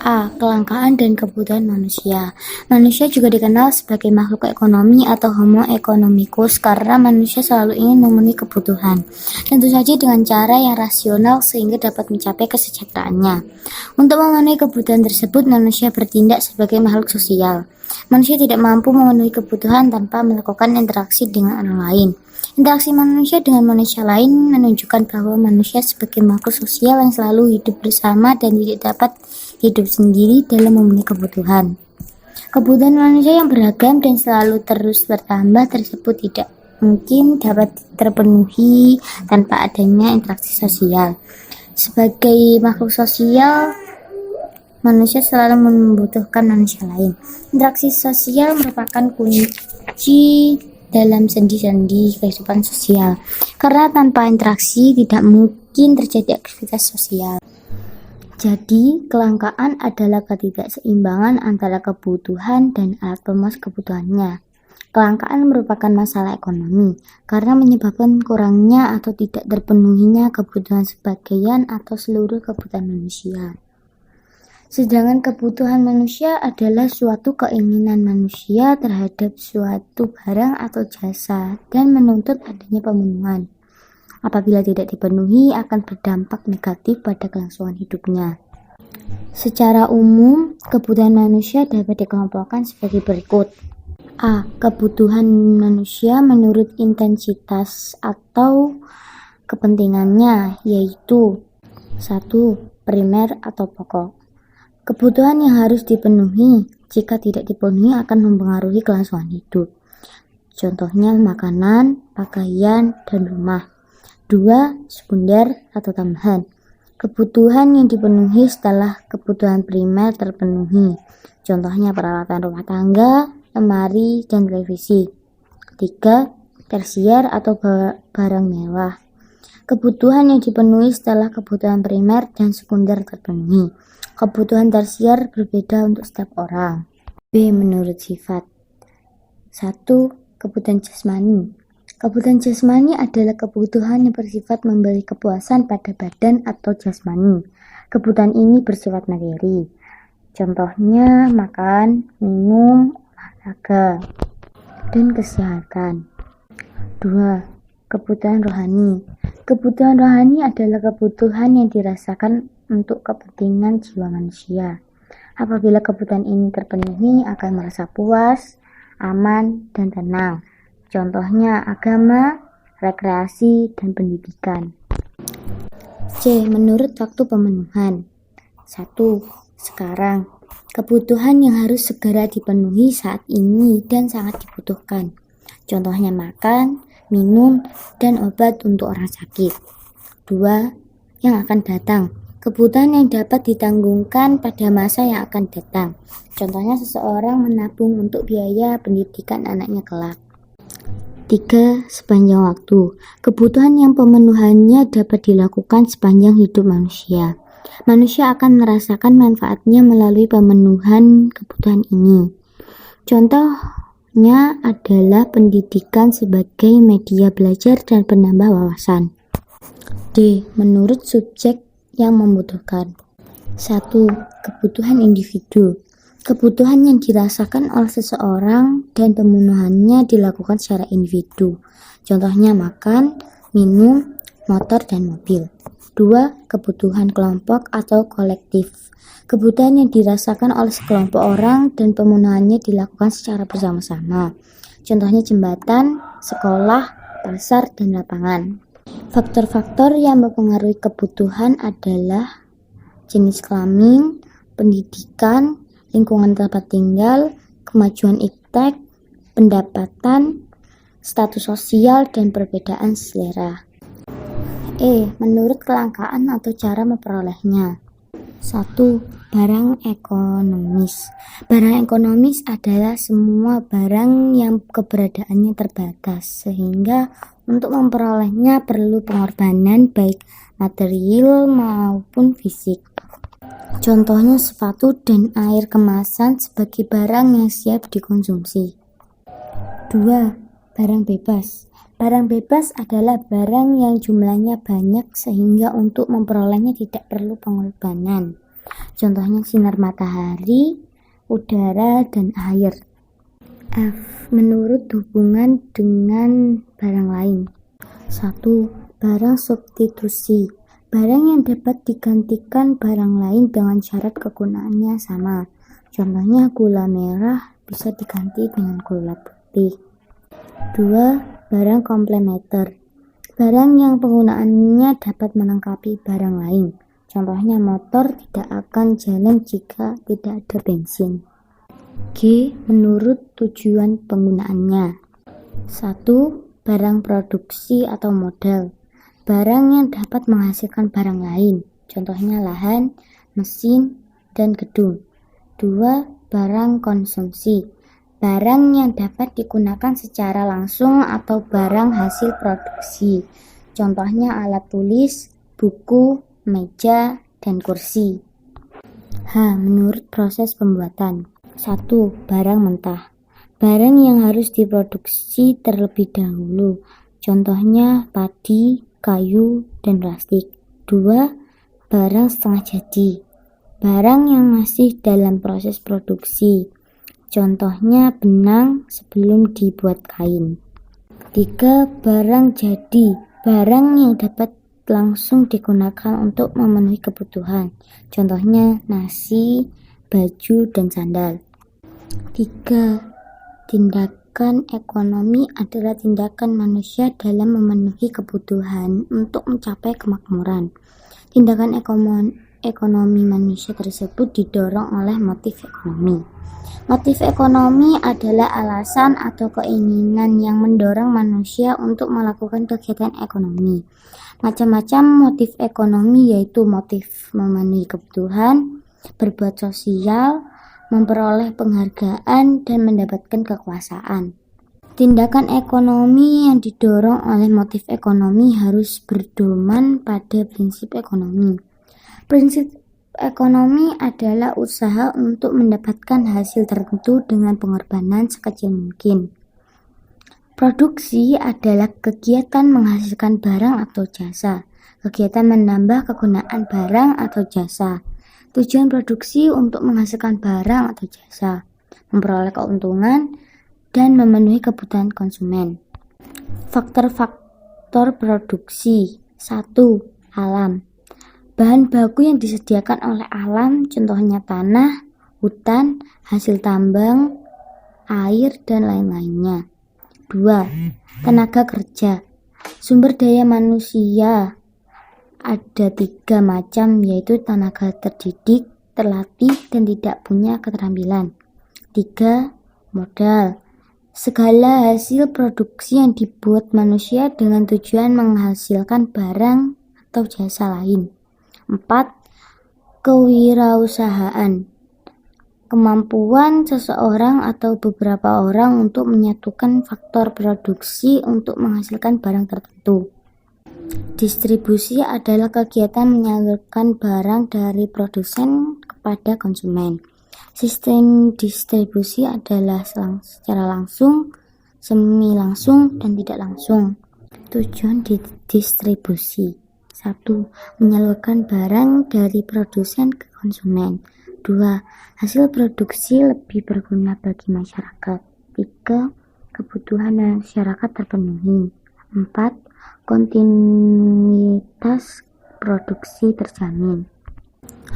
A. Kelangkaan dan kebutuhan manusia. Manusia juga dikenal sebagai makhluk ekonomi atau homo economicus karena manusia selalu ingin memenuhi kebutuhan, tentu saja dengan cara yang rasional sehingga dapat mencapai kesejahteraannya. Untuk memenuhi kebutuhan tersebut, manusia bertindak sebagai makhluk sosial. Manusia tidak mampu memenuhi kebutuhan tanpa melakukan interaksi dengan orang lain. Interaksi manusia dengan manusia lain menunjukkan bahwa manusia sebagai makhluk sosial yang selalu hidup bersama dan tidak dapat hidup sendiri dalam memenuhi kebutuhan. Kebutuhan manusia yang beragam dan selalu terus bertambah tersebut tidak mungkin dapat terpenuhi tanpa adanya interaksi sosial. Sebagai makhluk sosial, manusia selalu membutuhkan manusia lain. Interaksi sosial merupakan kunci dalam sendi-sendi kehidupan sosial, karena tanpa interaksi tidak mungkin terjadi aktivitas sosial. Jadi, kelangkaan adalah ketidakseimbangan antara kebutuhan dan alat pemuas kebutuhannya. Kelangkaan merupakan masalah ekonomi, karena menyebabkan kurangnya atau tidak terpenuhinya kebutuhan sebagian atau seluruh kebutuhan manusia. Sedangkan kebutuhan manusia adalah suatu keinginan manusia terhadap suatu barang atau jasa dan menuntut adanya pemenuhan. Apabila tidak dipenuhi, akan berdampak negatif pada kelangsungan hidupnya. Secara umum, kebutuhan manusia dapat dikelompokkan sebagai berikut. A. Kebutuhan manusia menurut intensitas atau kepentingannya, yaitu 1. Primer atau pokok. Kebutuhan yang harus dipenuhi, jika tidak dipenuhi akan mempengaruhi kelangsungan hidup. Contohnya makanan, pakaian, dan rumah. 2. Sekunder atau tambahan. Kebutuhan yang dipenuhi setelah kebutuhan primer terpenuhi. Contohnya peralatan rumah tangga, lemari, dan televisi. 3. Tersier atau barang mewah. Kebutuhan yang dipenuhi setelah kebutuhan primer dan sekunder terpenuhi. Kebutuhan tersier berbeda untuk setiap orang. B. Menurut sifat. 1. Kebutuhan jasmani. Kebutuhan jasmani adalah kebutuhan yang bersifat memberi kepuasan pada badan atau jasmani. Kebutuhan ini bersifat materi. Contohnya makan, minum, olahraga, dan kesehatan. 2. Kebutuhan rohani. Kebutuhan rohani adalah kebutuhan yang dirasakan untuk kepentingan jiwa manusia. Apabila kebutuhan ini terpenuhi, akan merasa puas, aman, dan tenang. Contohnya agama, rekreasi, dan pendidikan. C. Menurut waktu pemenuhan. 1. Sekarang. Kebutuhan yang harus segera dipenuhi saat ini dan sangat dibutuhkan. Contohnya makan, minum, dan obat untuk orang sakit. 2. Yang akan datang. Kebutuhan yang dapat ditanggungkan pada masa yang akan datang. Contohnya seseorang menabung untuk biaya pendidikan anaknya kelak. 3. Sepanjang waktu. Kebutuhan yang pemenuhannya dapat dilakukan sepanjang hidup manusia. Manusia akan merasakan manfaatnya melalui pemenuhan kebutuhan ini. Contohnya adalah pendidikan sebagai media belajar dan penambah wawasan. D. Menurut subjek yang membutuhkan. 1. Kebutuhan individu. Kebutuhan yang dirasakan oleh seseorang dan pemenuhannya dilakukan secara individu. Contohnya makan, minum, motor, dan mobil. 2. Kebutuhan kelompok atau kolektif. Kebutuhan yang dirasakan oleh sekelompok orang dan pemenuhannya dilakukan secara bersama-sama. Contohnya jembatan, sekolah, pasar, dan lapangan. Faktor-faktor yang mempengaruhi kebutuhan adalah jenis kelamin, pendidikan, lingkungan tempat tinggal, kemajuan iptek, pendapatan, status sosial, dan perbedaan selera. E. Menurut kelangkaan atau cara memperolehnya. 1. Barang ekonomis. Barang ekonomis adalah semua barang yang keberadaannya terbatas, sehingga untuk memperolehnya perlu pengorbanan baik material maupun fisik. Contohnya sepatu dan air kemasan sebagai barang yang siap dikonsumsi. 2. Barang bebas. Barang bebas adalah barang yang jumlahnya banyak sehingga untuk memperolehnya tidak perlu pengorbanan. Contohnya sinar matahari, udara, dan air. F. Menurut hubungan dengan barang lain. 1. Barang substitusi. Barang yang dapat digantikan barang lain dengan syarat kegunaannya sama. Contohnya gula merah bisa diganti dengan gula putih. 2. Barang komplementer. Barang yang penggunaannya dapat melengkapi barang lain. Contohnya motor tidak akan jalan jika tidak ada bensin. G. Menurut tujuan penggunaannya. 1. Barang produksi atau modal. Barang yang dapat menghasilkan barang lain. Contohnya lahan, mesin, dan gedung. 2. Barang konsumsi. Barang yang dapat digunakan secara langsung atau barang hasil produksi. Contohnya alat tulis, buku, meja, dan kursi. H. Menurut proses pembuatan. 1. Barang mentah. Barang yang harus diproduksi terlebih dahulu. Contohnya padi, kayu, dan plastik. 2. Barang setengah jadi. Barang yang masih dalam proses produksi. Contohnya benang sebelum dibuat kain. 3. Barang jadi. Barang yang dapat langsung digunakan untuk memenuhi kebutuhan. Contohnya nasi, baju, dan sandal. 3. Tindakan ekonomi adalah tindakan manusia dalam memenuhi kebutuhan untuk mencapai kemakmuran. Tindakan ekonomi manusia tersebut didorong oleh motif ekonomi. Motif ekonomi adalah alasan atau keinginan yang mendorong manusia untuk melakukan kegiatan ekonomi. Macam-macam motif ekonomi yaitu motif memenuhi kebutuhan, berbuat sosial, memperoleh penghargaan, dan mendapatkan kekuasaan. Tindakan ekonomi yang didorong oleh motif ekonomi harus berdoman pada prinsip ekonomi. Prinsip ekonomi adalah usaha untuk mendapatkan hasil tertentu dengan pengorbanan sekecil mungkin. Produksi adalah kegiatan menghasilkan barang atau jasa. Kegiatan menambah kegunaan barang atau jasa. Tujuan produksi untuk menghasilkan barang atau jasa, memperoleh keuntungan, dan memenuhi kebutuhan konsumen. Faktor-faktor produksi. 1. Alam. Bahan baku yang disediakan oleh alam, contohnya tanah, hutan, hasil tambang, air, dan lain-lainnya. 2. Tenaga kerja. Sumber daya manusia ada 3 macam, yaitu tenaga terdidik, terlatih, dan tidak punya keterampilan. 3. Modal. Segala hasil produksi yang dibuat manusia dengan tujuan menghasilkan barang atau jasa lain. 4. Kewirausahaan. Kemampuan seseorang atau beberapa orang untuk menyatukan faktor produksi untuk menghasilkan barang tertentu. Distribusi adalah kegiatan menyalurkan barang dari produsen kepada konsumen. Sistem distribusi adalah secara langsung, semi langsung, dan tidak langsung. Tujuan distribusi. 1. Menyalurkan barang dari produsen ke konsumen. 2. Hasil produksi lebih berguna bagi masyarakat. 3. Kebutuhan masyarakat terpenuhi. 4. Kontinuitas produksi terjamin.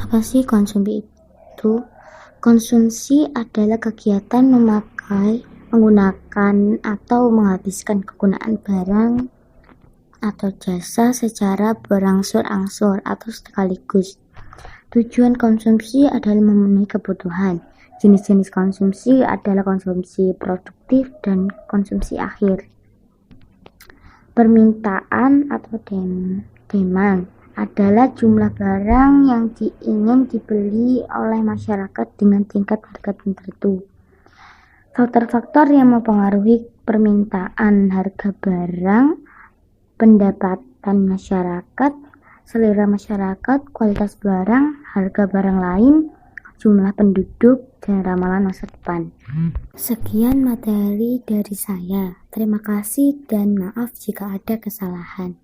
Apa sih konsumsi itu? Konsumsi adalah kegiatan memakai, menggunakan, atau menghabiskan kegunaan barang atau jasa secara berangsur-angsur atau sekaligus. Tujuan konsumsi adalah memenuhi kebutuhan. Jenis-jenis konsumsi adalah konsumsi produktif dan konsumsi akhir. Permintaan atau demand adalah jumlah barang yang ingin dibeli oleh masyarakat dengan tingkat harga tertentu. Faktor-faktor yang mempengaruhi permintaan harga barang, pendapatan masyarakat, selera masyarakat, kualitas barang, harga barang lain, jumlah penduduk, dan ramalan masa depan. Sekian materi dari saya. Terima kasih dan maaf jika ada kesalahan.